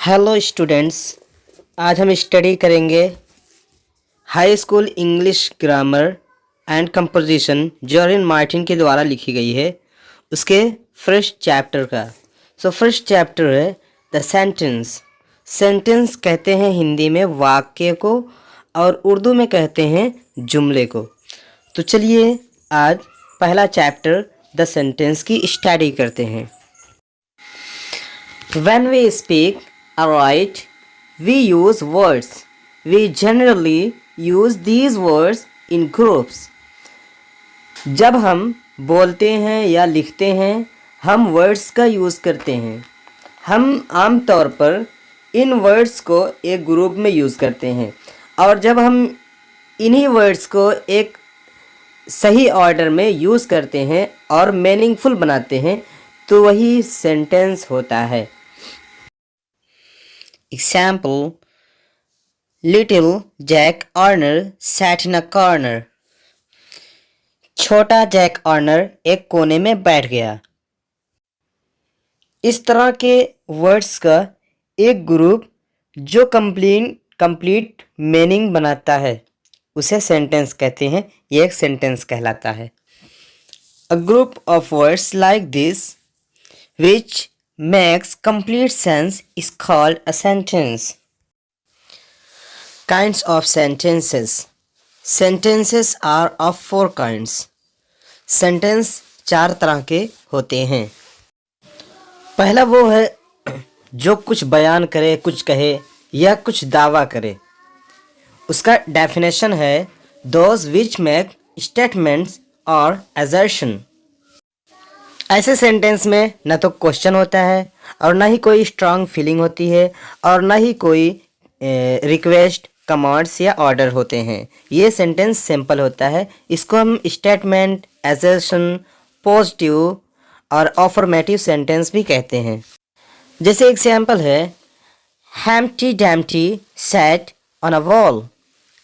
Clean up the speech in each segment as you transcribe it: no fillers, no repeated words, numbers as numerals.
Hello students, आज हम study करेंगे high school English grammar and composition जो जॉर्ज मार्टिन के द्वारा लिखी गई है उसके फर्स्ट चैप्टर का। फर्स्ट चैप्टर है द सेंटेंस। सेंटेंस कहते हैं हिंदी में वाक्य को और उर्दू में कहते हैं जुमले को। तो चलिए आज पहला चैप्टर द सेंटेंस की स्टडी करते हैं। When we speak or write, we use words. We generally use these words in groups. जब हम बोलते हैं या लिखते हैं हम वर्ड्स का यूज़ करते हैं। हम आम तौर पर इन वर्ड्स को एक ग्रुप में यूज़ करते हैं और जब हम इन्हीं वर्ड्स को एक सही ऑर्डर में यूज़ करते हैं और मीनिंगफुल बनाते हैं तो वही सेंटेंस होता है। Example: Little Jack Horner sat in a corner. छोटा जैक ऑर्नर एक कोने में बैठ गया। इस तरह के वर्ड्स का एक ग्रुप जो कंप्लीट मीनिंग बनाता है उसे सेंटेंस कहते हैं। ये एक सेंटेंस कहलाता है। A group of words like this which makes complete sense is called a sentence. Kinds of sentences. Sentences are of four kinds. Sentence चार तरह के होते हैं। पहला वो है जो कुछ बयान करे, कुछ कहे या कुछ दावा करे। उसका डेफिनेशन है those which make statements or assertion. ऐसे सेंटेंस में न तो क्वेश्चन होता है और ना ही कोई स्ट्रांग फीलिंग होती है और ना ही कोई रिक्वेस्ट, कमांड्स या ऑर्डर होते हैं। ये सेंटेंस सिंपल होता है। इसको हम स्टेटमेंट, असर्शन, पॉजिटिव और अफर्मेटिव सेंटेंस भी कहते हैं। जैसे एग्जाम्पल है हैम्प्टी डैम्प्टी सैट ऑन अ वॉल।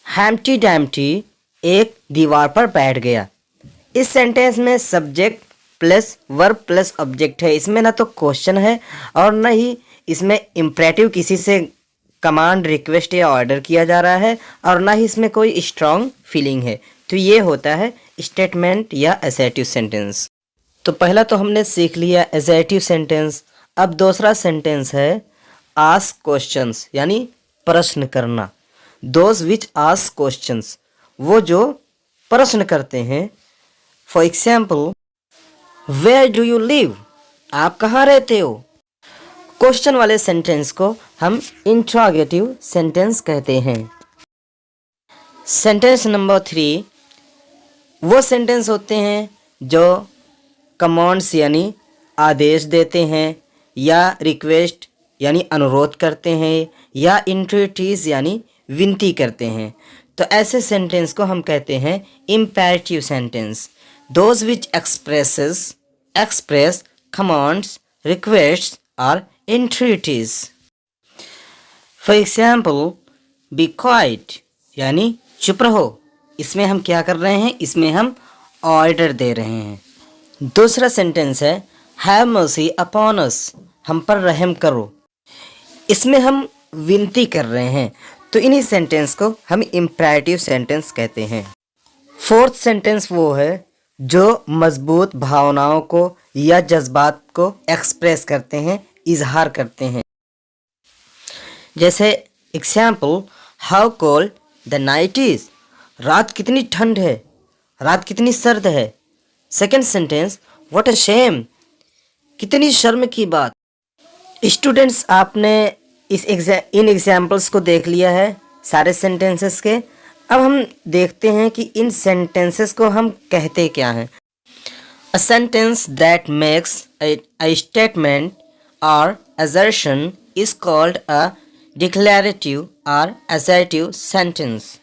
हैम्प्टी डैम्प्टी एक दीवार पर बैठ गया। इस सेंटेंस में subject plus verb plus object है। इसमें ना तो क्वेश्चन है और ना ही इसमें इम्परेटिव किसी से कमांड, रिक्वेस्ट या ऑर्डर किया जा रहा है और ना ही इसमें कोई स्ट्रांग फीलिंग है। तो ये होता है स्टेटमेंट या असर्टिव सेंटेंस। तो पहला तो हमने सीख लिया असर्टिव सेंटेंस। अब दूसरा सेंटेंस है आस्क क्वेश्चंस, यानी प्रश्न करना। दोज विच आस्क क्वेश्चंस, वो जो प्रश्न करते हैं। For example where do you live, आप कहाँ रहते हो। क्वेश्चन वाले सेंटेंस को हम इंट्रोगेटिव सेंटेंस कहते हैं। सेंटेंस नंबर 3 वो सेंटेंस होते हैं जो कमांड्स यानी आदेश देते हैं या रिक्वेस्ट यानी अनुरोध करते हैं या इंट्रीटीज यानी विनती करते हैं। तो ऐसे सेंटेंस को हम कहते हैं imperative sentence. Those which express commands, requests or entreaties. For example, be quiet यानी चुप रहो। इसमें हम क्या कर रहे हैं? इसमें हम ऑर्डर दे रहे हैं। दूसरा सेंटेंस है have mercy upon us, हम पर रहम करो। इसमें हम विनती कर रहे हैं। तो इन्हीं सेंटेंस को हम इम्पेरेटिव सेंटेंस कहते हैं। फोर्थ सेंटेंस वो है जो मजबूत भावनाओं को या जज्बात को एक्सप्रेस करते हैं, इजहार करते हैं। जैसे example how cold the night is, रात कितनी ठंड है, रात कितनी सर्द है। Second sentence what a shame, कितनी शर्म की बात। स्टूडेंट्स, आपने इन एग्जाम्पल्स को देख लिया है सारे सेंटेंसेस के। अब हम देखते हैं कि इन सेंटेंसेस को हम कहते क्या हैं। A sentence that makes a statement और assertion is called a declarative और असर्टिव सेंटेंस।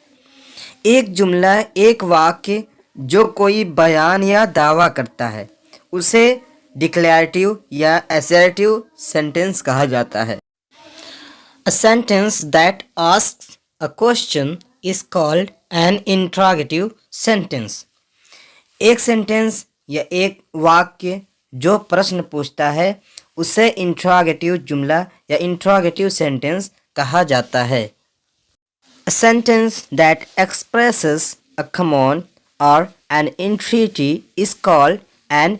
एक जुमला, एक वाक्य जो कोई बयान या दावा करता है उसे डिक्लेरेटिव या असर्टिव सेंटेंस कहा जाता है। A sentence that asks a question is called an interrogative sentence. एक सेंटेंस या एक वाक्य जो प्रश्न पूछता है उसे इंट्रोगेटिव जुमला या इंट्रोगेटिव सेंटेंस कहा जाता है। A sentence that expresses a command or an entreaty is called an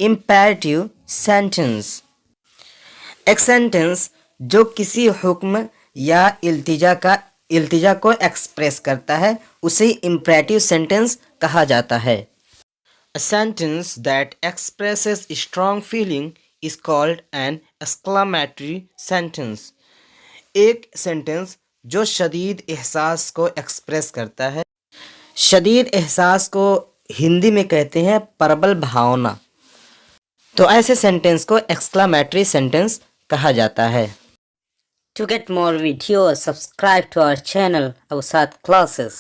imperative sentence. एक सेंटेंस जो किसी हुक्म या इल्तिजा को एक्सप्रेस करता है उसे इम्परेटिव सेंटेंस कहा जाता है। A sentence that expresses strong feeling is called an exclamatory sentence. एक सेंटेंस जो शदीद एहसास को एक्सप्रेस करता है, शदीद एहसास को हिंदी में कहते हैं प्रबल भावना, तो ऐसे सेंटेंस को एक्सक्लामेटरी सेंटेंस कहा जाता है। To get more videos, subscribe to our channel, Awsat Classes.